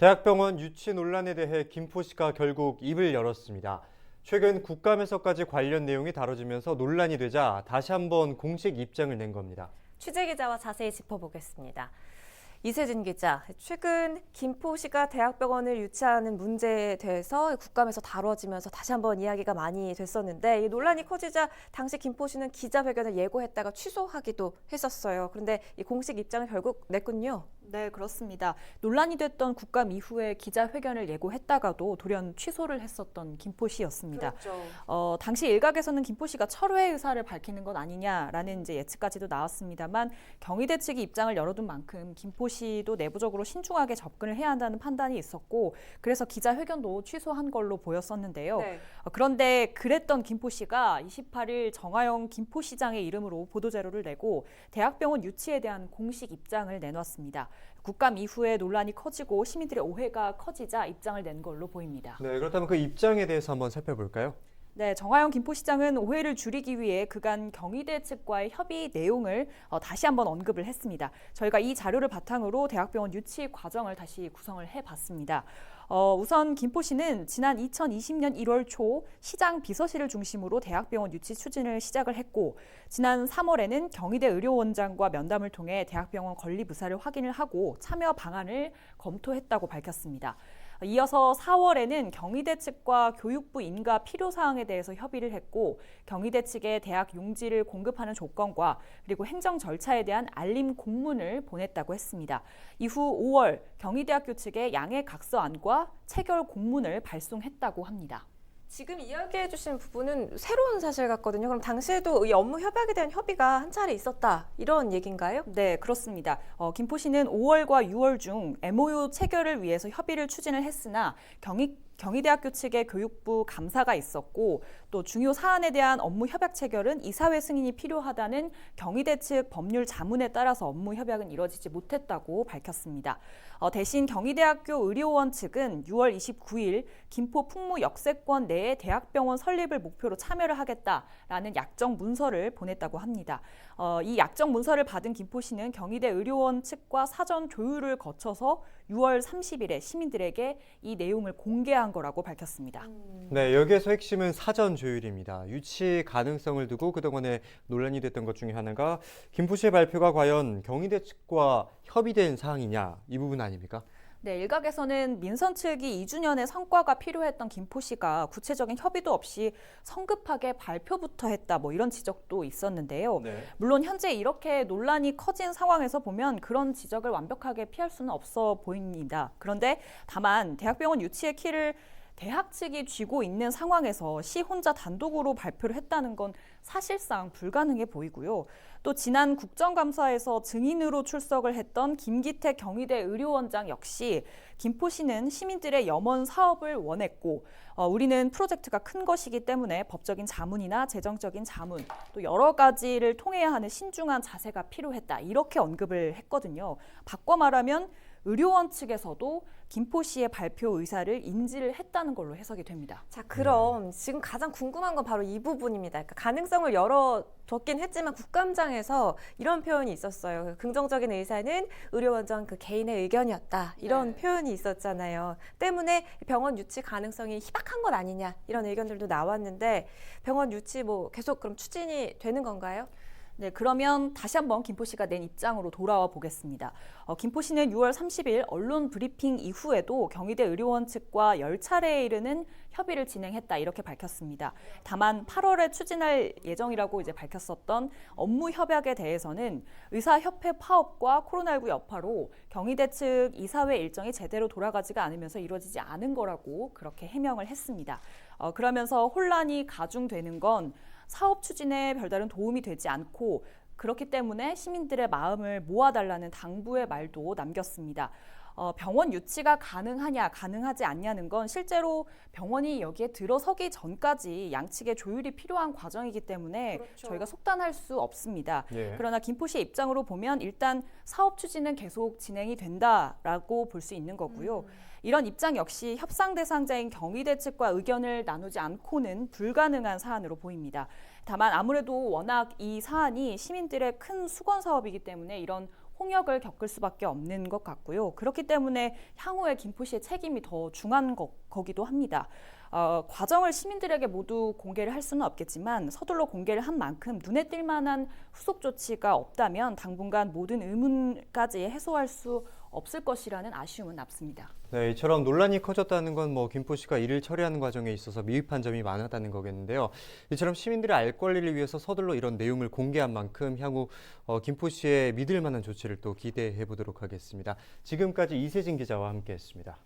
대학병원 유치 논란에 대해 김포시가 결국 입을 열었습니다. 최근 국감에서까지 관련 내용이 다뤄지면서 논란이 되자 다시 한번 공식 입장을 낸 겁니다. 취재 기자와 자세히 짚어보겠습니다. 이세진 기자, 최근 김포시가 대학병원을 유치하는 문제에 대해서 국감에서 다뤄지면서 다시 한번 이야기가 많이 됐었는데 이 논란이 커지자 당시 김포시는 기자회견을 예고했다가 취소하기도 했었어요. 그런데 이 공식 입장을 결국 냈군요. 네, 그렇습니다. 논란이 됐던 국감 이후에 기자회견을 예고했다가도 돌연 취소를 했었던 김포시였습니다. 그렇죠. 당시 일각에서는 김포시가 철회 의사를 밝히는 것 아니냐라는 예측까지도 나왔습니다만 경희대 측이 입장을 열어둔 만큼 김포시도 내부적으로 신중하게 접근을 해야 한다는 판단이 있었고 그래서 기자회견도 취소한 걸로 보였었는데요. 네. 그런데 그랬던 김포시가 28일 정하영 김포시장의 이름으로 보도자료를 내고 대학병원 유치에 대한 공식 입장을 내놨습니다. 국감 이후에 논란이 커지고 시민들의 오해가 커지자 입장을 낸 걸로 보입니다. 네, 그렇다면 그 입장에 대해서 한번 살펴볼까요? 네, 정하영 김포시장은 오해를 줄이기 위해 그간 경희대 측과의 협의 내용을 다시 한번 언급을 했습니다. 저희가 이 자료를 바탕으로 대학병원 유치 과정을 다시 구성을 해봤습니다. 우선 김포시는 지난 2020년 1월 초 시장 비서실을 중심으로 대학병원 유치 추진을 시작을 했고 지난 3월에는 경희대 의료원장과 면담을 통해 대학병원 건립 의사를 확인을 하고 참여 방안을 검토했다고 밝혔습니다. 이어서 4월에는 경희대 측과 교육부 인가 필요사항에 대해서 협의를 했고 경희대 측에 대학 용지를 공급하는 조건과 그리고 행정 절차에 대한 알림 공문을 보냈다고 했습니다. 이후 5월 경희대학교 측에 양해 각서안과 체결 공문을 발송했다고 합니다. 지금 이야기해 주신 부분은 새로운 사실 같거든요. 그럼 당시에도 이 업무 협약에 대한 협의가 한 차례 있었다 이런 얘기인가요? 네, 그렇습니다. 김포시는 5월과 6월 중 MOU 체결을 위해서 협의를 추진을 했으나 경희대학교 측의 교육부 감사가 있었고 또 중요 사안에 대한 업무 협약 체결은 이사회 승인이 필요하다는 경희대 측 법률 자문에 따라서 업무 협약은 이뤄지지 못했다고 밝혔습니다. 대신 경희대학교 의료원 측은 6월 29일 김포 풍무 역세권 내에 대학병원 설립을 목표로 참여를 하겠다라는 약정 문서를 보냈다고 합니다. 이 약정 문서를 받은 김포시는 경희대 의료원 측과 사전 조율을 거쳐서 6월 30일에 시민들에게 이 내용을 공개한 거라고 밝혔습니다. 네, 여기에서 핵심은 사전 조율입니다. 유치 가능성을 두고 그동안에 논란이 됐던 것 중에 하나가 김포시의 발표가 과연 경희대 측과 협의된 사항이냐 이 부분 아닙니까? 네, 일각에서는 민선 측이 2주년의 성과가 필요했던 김포시가 구체적인 협의도 없이 성급하게 발표부터 했다 이런 지적도 있었는데요. 네. 물론 현재 이렇게 논란이 커진 상황에서 보면 그런 지적을 완벽하게 피할 수는 없어 보입니다. 그런데 다만 대학병원 유치의 키를 대학 측이 쥐고 있는 상황에서 시 혼자 단독으로 발표를 했다는 건 사실상 불가능해 보이고요. 또 지난 국정감사에서 증인으로 출석을 했던 김기태 경희대 의료원장 역시 김포시는 시민들의 염원 사업을 원했고 우리는 프로젝트가 큰 것이기 때문에 법적인 자문이나 재정적인 자문 또 여러 가지를 통해야 하는 신중한 자세가 필요했다 이렇게 언급을 했거든요. 바꿔 말하면 의료원 측에서도 김포시의 발표 의사를 인지를 했다는 걸로 해석이 됩니다. 자, 그럼 지금 가장 궁금한 건 바로 이 부분입니다. 그러니까 가능성을 열어뒀긴 했지만 국감장에서 이런 표현이 있었어요. 긍정적인 의사는 의료원장 그 개인의 의견이었다. 이런 표현이 있었잖아요. 때문에 병원 유치 가능성이 희박한 것 아니냐 이런 의견들도 나왔는데 병원 유치 계속 그럼 추진이 되는 건가요? 네, 그러면 다시 한번 김포시가 낸 입장으로 돌아와 보겠습니다. 김포시는 6월 30일 언론 브리핑 이후에도 경희대 의료원 측과 10차례에 이르는 협의를 진행했다 이렇게 밝혔습니다. 다만 8월에 추진할 예정이라고 밝혔었던 업무 협약에 대해서는 의사협회 파업과 코로나19 여파로 경희대 측 이사회 일정이 제대로 돌아가지가 않으면서 이루어지지 않은 거라고 그렇게 해명을 했습니다. 그러면서 혼란이 가중되는 건 사업 추진에 별다른 도움이 되지 않고 그렇기 때문에 시민들의 마음을 모아달라는 당부의 말도 남겼습니다. 병원 유치가 가능하냐, 가능하지 않냐는 건 실제로 병원이 여기에 들어서기 전까지 양측의 조율이 필요한 과정이기 때문에 그렇죠. 저희가 속단할 수 없습니다. 예. 그러나 김포시의 입장으로 보면 일단 사업 추진은 계속 진행이 된다라고 볼 수 있는 거고요. 이런 입장 역시 협상 대상자인 경희대 측과 의견을 나누지 않고는 불가능한 사안으로 보입니다. 다만 아무래도 워낙 이 사안이 시민들의 큰 수건 사업이기 때문에 이런 홍역을 겪을 수밖에 없는 것 같고요. 그렇기 때문에 향후에 김포시의 책임이 더 중한 거기도 합니다. 과정을 시민들에게 모두 공개를 할 수는 없겠지만 서둘러 공개를 한 만큼 눈에 띌 만한 후속 조치가 없다면 당분간 모든 의문까지 해소할 수 없을 것이라는 아쉬움은 남습니다. 네, 이처럼 논란이 커졌다는 건 뭐 김포시가 이를 처리하는 과정에 있어서 미흡한 점이 많았다는 거겠는데요. 이처럼 시민들의 알 권리를 위해서 서둘러 이런 내용을 공개한 만큼 향후 김포시의 믿을 만한 조치를 또 기대해 보도록 하겠습니다. 지금까지 이세진 기자와 함께했습니다.